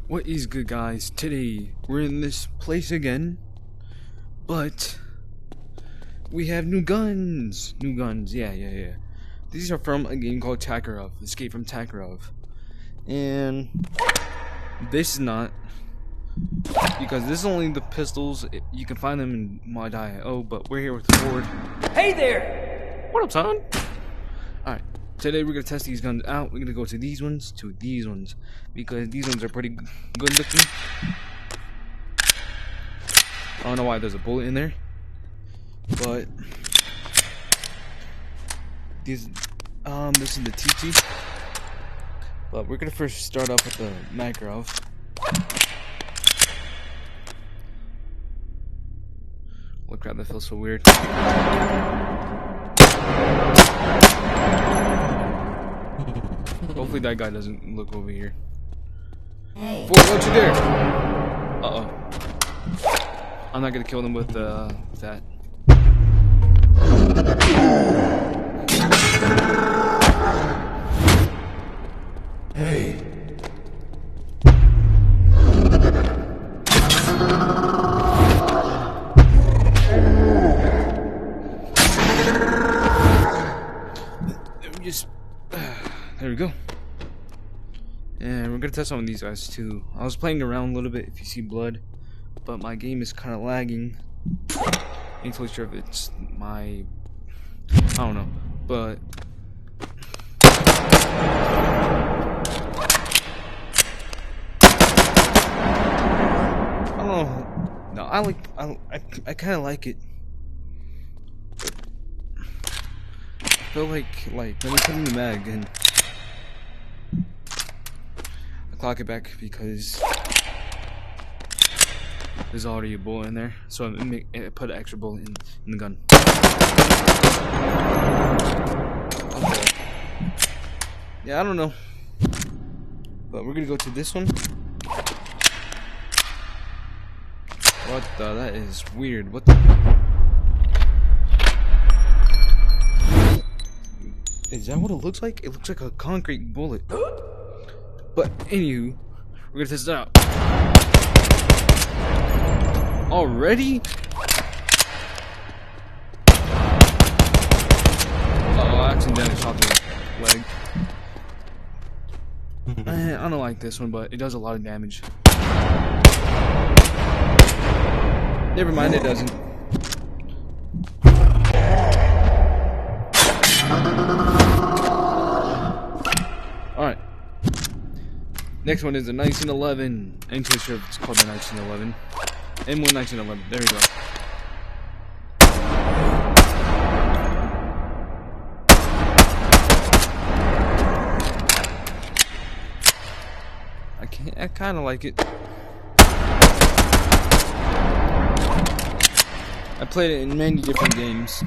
What is good, guys? Today we're in this place again, but we have new guns. Yeah. These are from a game called Tarkov, Escape from Tarkov, and this is not, because this is only the pistols. You can find them in mod.io, but we're here with Ford. Hey there! What up, son? Alright, today we're gonna test these guns out. We're gonna go to these ones, because these ones are pretty good looking. I don't know why there's a bullet in there, but these, this is the TT. But we're gonna first start off with the Makarov. Oh crap, that feels so weird. Hopefully that guy doesn't look over here. Ford, what you there? Uh-oh. I'm not gonna kill them with that. Hey. There we go. And we're gonna test some of these guys too. I was playing around a little bit, if you see blood, but my game is kind of lagging. Ain't totally sure if it's my, I don't know, but oh no, I kind of like it. I feel like let me put in the mag and clock it back, because there's already a bullet in there, so I put an extra bullet in the gun. Okay. Yeah, I don't know, but we're gonna go to this one. What the? That is weird. What the? Is that what it looks like? It looks like a concrete bullet. But anywho, we're gonna test it out. Already? Uh-oh, I accidentally shot the leg. I don't like this one, but it does a lot of damage. Never mind, it doesn't. Alright. Next one is a 1911. I ain't too sure if it's called the 1911. M1 1911. There we go. I kind of like it. I played it in many different games.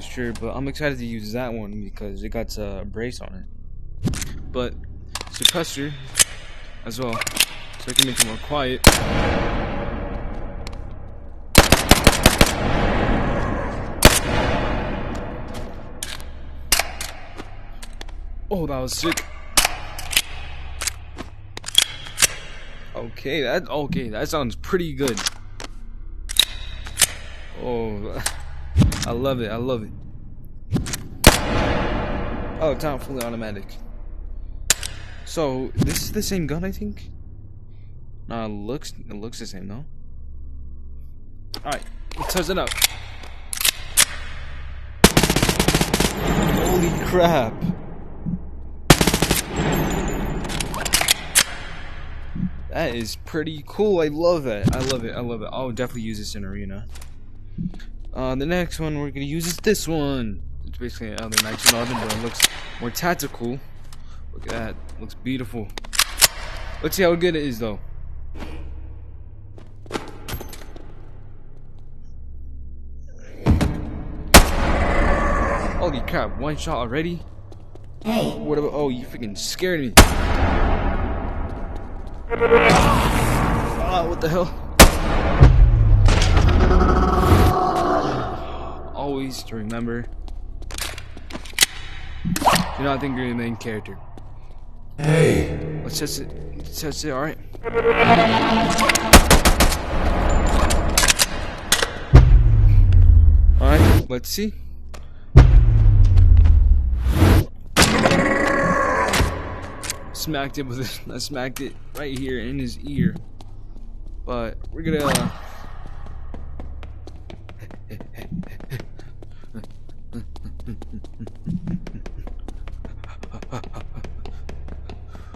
Sure, but I'm excited to use that one because it got a brace on it, but suppressor as well, so I can make it more quiet. Oh, that was sick. Okay, that sounds pretty good. Oh, I love it. Oh, it's not fully automatic. So this is the same gun, I think. No, it looks the same though. All right, let's test it out. Holy crap! That is pretty cool. I love it. I'll definitely use this in arena. The next one we're gonna use is this one. It's basically another 1911, but it looks more tactical. Look at that, looks beautiful. Let's see how good it is, though. Holy crap! One shot already. Hey. What about? Oh, you freaking scared me. What the hell? Always to remember. Do not think you're the main character. Hey. Let's test it. Let's test it. All right. All right. Let's see. Smacked it with it. I smacked it right here in his ear. But we're gonna.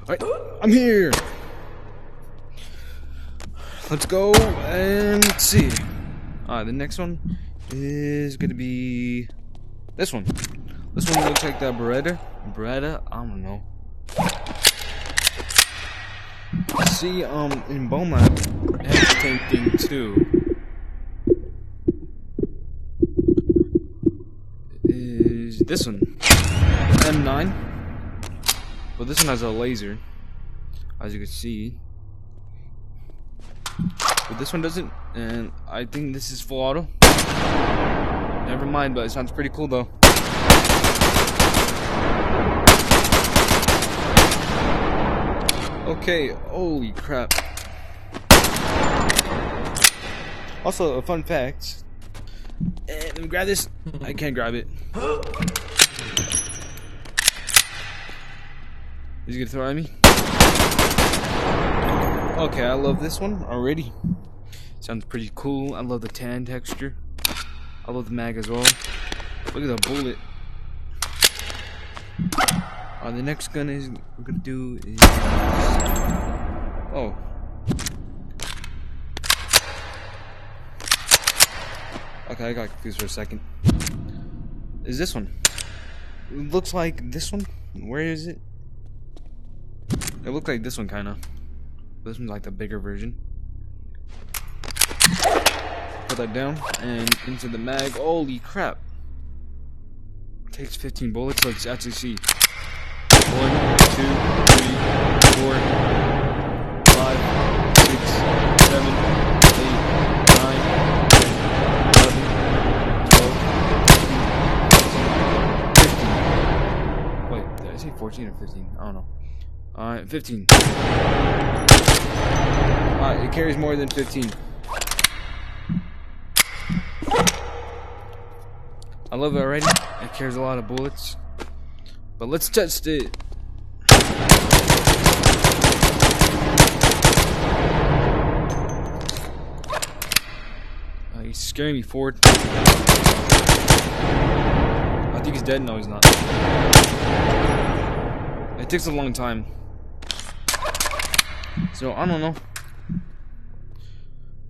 Alright, I'm here. Let's go and let's see. Alright, the next one is gonna be this one. This one looks like the Beretta. I don't know. See, in bonelab, it has the same thing too. Is this one M9? But this one has a laser, as you can see. But this one doesn't, and I think this is full auto. Never mind, but it sounds pretty cool though. Okay, holy crap. Also, a fun fact. Let me grab this. I can't grab it. Is he gonna throw at me? Okay, I love this one already. Sounds pretty cool. I love the tan texture. I love the mag as well. Look at the bullet. The next gun we're gonna do is. Oh. Okay, I got confused for a second. Is this one? It looks like this one. Where is it? It looks like this one, kinda. This one's like the bigger version. Put that down and into the mag. Holy crap! Takes 15 bullets. Let's actually see. 1, 2, 3, 4, 5, 6, 7, 8, 9, 10, 11, 12, 13, 14, 15. Wait, did I say 14 or 15? I don't know. Alright, 15. It carries more than 15. I love it already. It carries a lot of bullets. But let's test it. He's scaring me forward. I think he's dead. No, he's not. It takes a long time. So, I don't know.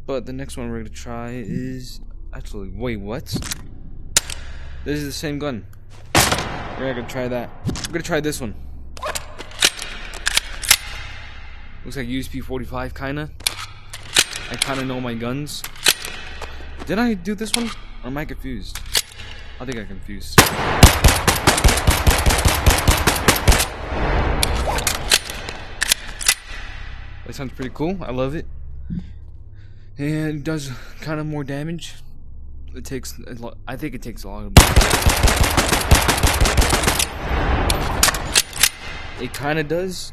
But the next one we're gonna try is... Actually, wait, what? This is the same gun. We're not gonna try that. We're gonna try this one. Looks like USP 45, kinda. I kinda know my guns. Did I do this one? Or am I confused? I think I'm confused. That sounds pretty cool. I love it. And it does kind of more damage. It takes, I think it takes a lot of bullets. It kind of does.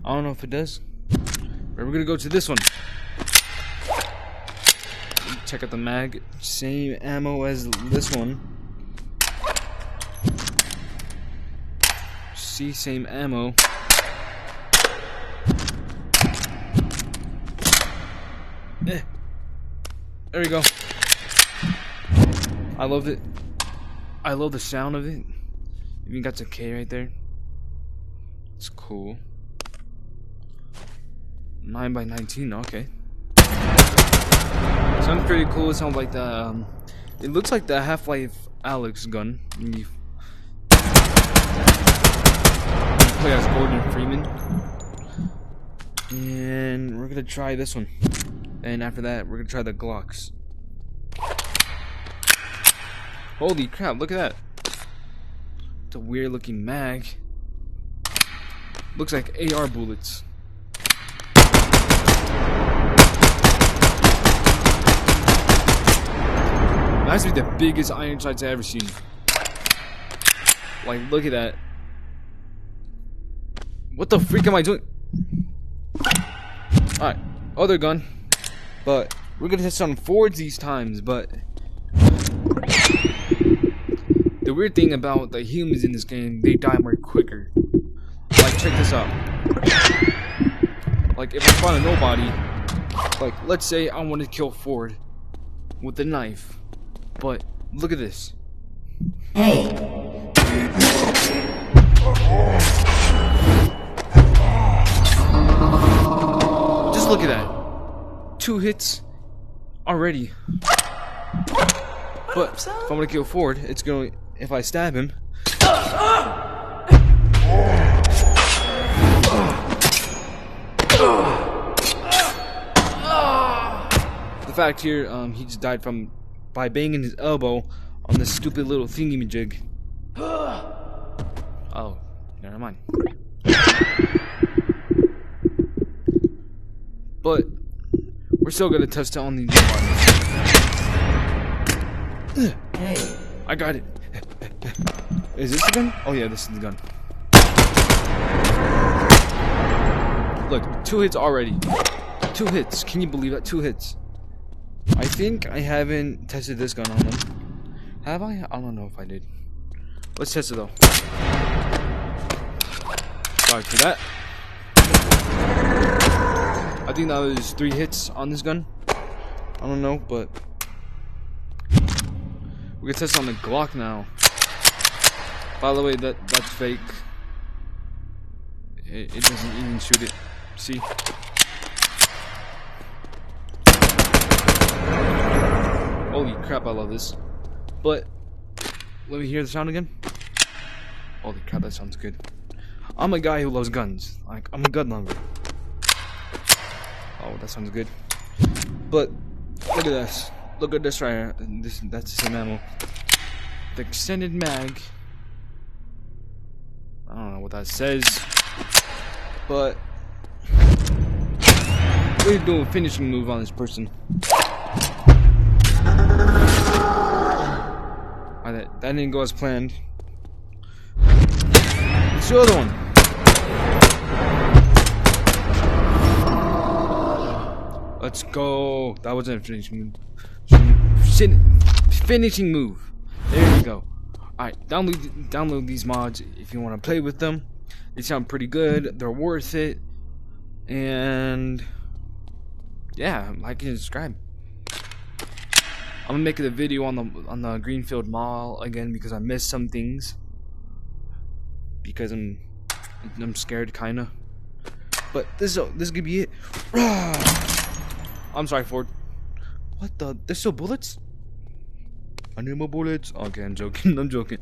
I don't know if it does. But we're gonna go to this one. Check out the mag. Same ammo as this one. See, same ammo. There we go. I love it. I love the sound of it. Even got the K right there. It's cool. 9x19. Okay. Sounds pretty cool. It sounds like the. It looks like the Half-Life Alex gun. You play as Gordon Freeman. And we're gonna try this one. And after that, we're gonna try the Glocks. Holy crap, look at that. It's a weird looking mag. Looks like AR bullets. That has to be the biggest iron sights I've ever seen. Like, look at that. What the freak am I doing? Alright, other gun. But we're gonna test on Fords these times, but the weird thing about the humans in this game, they die more quicker. Like, check this out. Like, if I find a nobody, like, let's say I want to kill Ford with a knife, but look at this. Hey. Just look at that. 2 hits already. But if I want to kill Ford, it's going to, if I stab him. The fact here, he just died by banging his elbow on this stupid little thingy-majig. Oh, never mind. But we're still gonna test on these bodies. Hey. I got it. Is this the gun? Oh yeah, this is the gun. Look, 2 hits already. 2 hits. Can you believe that? 2 hits. I think I haven't tested this gun on them. Have I? I don't know if I did. Let's test it though. Sorry for that. I think that was 3 hits on this gun. I don't know, but we're gonna test on the Glock now. By the way, that's fake. It doesn't even shoot it. See? Holy crap, I love this. But let me hear the sound again. Holy crap, that sounds good. I'm a guy who loves guns. Like, I'm a gun lover. Oh, that sounds good. But look at this. Look at this right here. That's the same ammo. The extended mag. I don't know what that says. But we're doing a finishing move on this person. That didn't go as planned. It's the other one. Let's go. That wasn't a finishing move. Finishing move. There you go. Alright, download these mods if you want to play with them. They sound pretty good. They're worth it. And yeah, like and subscribe. I'm gonna make a video on the Greenfield Mall again because I missed some things. Because I'm scared, kinda. But this could be it. I'm sorry, Ford. What the? There's still bullets? I need more bullets. Okay, I'm joking. I'm joking.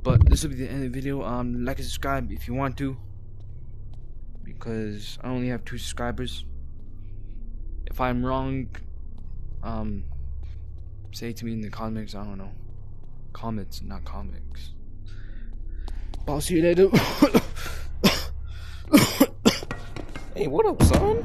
But this will be the end of the video. Like and subscribe if you want to. Because I only have 2 subscribers. If I'm wrong, say it to me in the comments. I don't know. Comments, not comics. I'll see you later. Hey, what up, son?